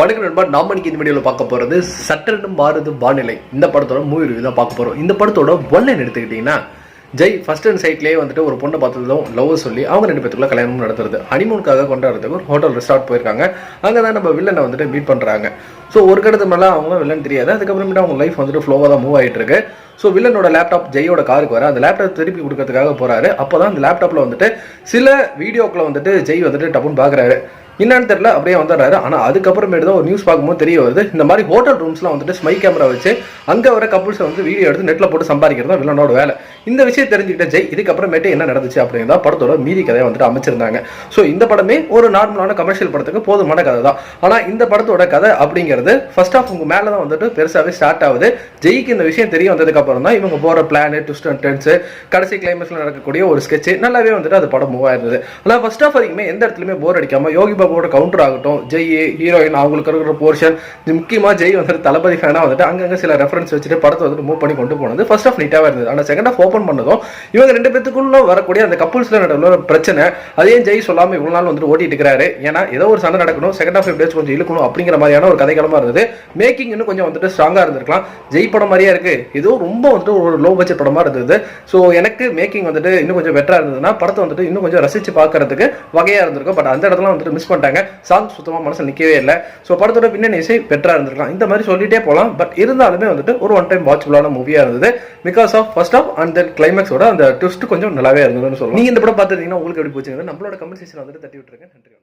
வணக்கம் நண்பா. நாம இன்னைக்கு இந்த வீடியோவில் பார்க்க போகிறது சட்டென்று மாறுது வானிலை. இந்த படத்தோட மூவி ரிவ்யூ தான் பார்க்க போகிறோம். இந்த படத்தோட ஒன்லைன் எடுத்துக்கிட்டிங்கன்னா, ஜெய் ஃபர்ஸ்ட் அண்ட் சைட்லேயே வந்துட்டு ஒரு பொண்ணை பார்த்ததும் லவ் சொல்லி அவங்க ரெண்டு பேத்துக்குள்ள கல்யாணம் நடத்துறது, ஹனிமூனுக்காக கொண்டாடுறதுக்கு ஒரு ஹோட்டல் ரெஸ்டார்ட் போயிருக்காங்க. அங்கே தான் நம்ம வில்லனை வந்துட்டு மீட் பண்ணுறாங்க. ஸோ ஒரு கடத்து மேலே அவங்க வில்லன் தெரியாது. அதுக்கப்புறமேட்டு அவங்க லைஃப் வந்துட்டு ஃப்ளோவாக தான் மூவ் ஆகிட்டு இருக்கு. ஸோ வில்லனோட லேப்டாப் ஜெயோட காருக்கு வர அந்த லேப்டாப் திருப்பி கொடுக்கறதுக்காக போறாரு. அப்போ தான் அந்த லேப்டாப்பில் வந்துட்டு சில வீடியோக்களை வந்துட்டு ஜெய் வந்துட்டு டப்புன்னு பார்க்குறாரு. என்னன்னு தெரியல, அப்படியே வந்துடுறாரு. ஆனால் அதுக்கப்புறமேட்டு தான் ஒரு நியூஸ் பார்க்கும்போது தெரிய வருது, இந்த மாதிரி ஹோட்டல் ரூம்ஸ்லாம் வந்துட்டு ஸ்மை கேமரா வச்சு அங்கே வர கப்புள்ஸை வந்து வீடியோ எடுத்து நெட்டில் போட்டு சம்பாதிக்கிறது தான் வில்லனோட வேலை. இந்த விஷயம் தெரிஞ்சுக்கிட்ட ஜெய் இதுக்கப்புறமேட்டு என்ன நடந்துச்சு அப்படிங்கிறதா படத்தோட மீதி கதையை வந்துட்டு அமைச்சிருந்தாங்க. ஸோ இந்த படமே ஒரு நார்மலான கமர்ஷியல் படத்துக்கு போதுமான கதை தான். ஆனால் இந்த படத்தோட கதை அப்படிங்கிறது ஃபர்ஸ்ட் ஆஃப் உங்க மேலே தான் வந்துட்டு பெருசாகவே ஸ்டார்ட் ஆகுது. ஜெய்க்கு இந்த விஷயம் தெரிய வந்ததுக்கு அப்புறம் தான் இவங்க போகிற பிளான், ட்விஸ்ட் அண்ட் டர்ன்ஸ், கடைசி கிளைமேக்ஸில் நடக்கக்கூடிய ஒரு ஸ்கெட்ச் நல்லாவே வந்துட்டு அது படம் மூவ் ஆயிருந்தது. ஆனால் ஃபர்ஸ்ட் ஆஃப் வரைக்குமே எந்த இடத்துலையுமே போர் அடிக்காம யோகி பாபுவோட கவுண்டர் ஆகட்டும், ஜெய் ஹீரோயின் அவங்களுக்கு இருக்கிற போர்ஷன், முக்கியமாக ஜெய் வந்துட்டு தளபதி ஃபேனாக வந்துட்டு அங்கங்கே சில ரெஃபரன்ஸ் வச்சுட்டு படத்தை வந்துட்டு மூவ் பண்ணி கொண்டு போனது ஃபர்ஸ்ட் ஆஃப் நீட்டாக இருந்தது. ஆனால் செகண்ட் ஆஃப் ஓப்பன் பண்ணதும் இவங்க ரெண்டு பேத்துக்குள்ள வரக்கூடிய அந்த கப்புள்ஸ்ல நடுவில் பிரச்சனை, அதையும் ஜெய் சொல்லாமல் இவ்வளோ நாள் வந்துட்டு ஓட்டிட்டு இருக்கிறாரு. ஏன்னா ஏதோ ஒரு சண்டை நடக்கணும், செகண்ட் ஆஃப் எப்படியாச்சும் கொஞ்சம் இழுக்கணும் அப்படிங்கிற மாதிரியான ஒரு கதைக்களமா இருந்தது. மேக்கிங் இன்னும் கொஞ்சம் வந்துட்டு ஸ்ட்ராங்காக இருந்திருக்கலாம். ஜெய் படம் மாதிரியா இருக்கு, ஏதோ ரொம்ப வந்துட்டு ஒரு லோ பட்ஜெட் படமா இருந்தது. ஸோ எனக்கு மேக்கிங் வந்துட்டு இன்னும் கொஞ்சம் பெட்டரா இருந்ததுன்னா படத்தை வந்துட்டு இன்னும் கொஞ்சம் ரசிச்சு பார்க்கறதுக்கு வகையா இருந்திருக்கும். பட் அந்த இடத்துல வந்துட்டு மிஸ் பண்ணிட்டாங்க. சாங் சுத்தமாக மனசு நிற்கவே இல்லை. ஸோ படத்தோட பின்னணி இசை பெட்டரா இருந்திருக்கலாம். இந்த மாதிரி சொல்லிட்டே போகலாம். பட் இருந்தாலுமே வந்துட்டு ஒரு ஒன் டைம் வாட்சபிளான மூவியா இருந்தது. Because of first half and then கிளைமேக்ஸோட அந்த ட்விஸ்ட் கொஞ்சம் நல்லாவே இருந்ததுன்னு சொல்லலாம். நீங்க இந்த படம் பார்த்துருந்தீங்கன்னா உங்களுக்கு எப்படி போச்சுங்க நம்மளோட கமெண்ட் செக்ஷன் வந்துட்டு தட்டி விட்டுருங்க. நன்றி.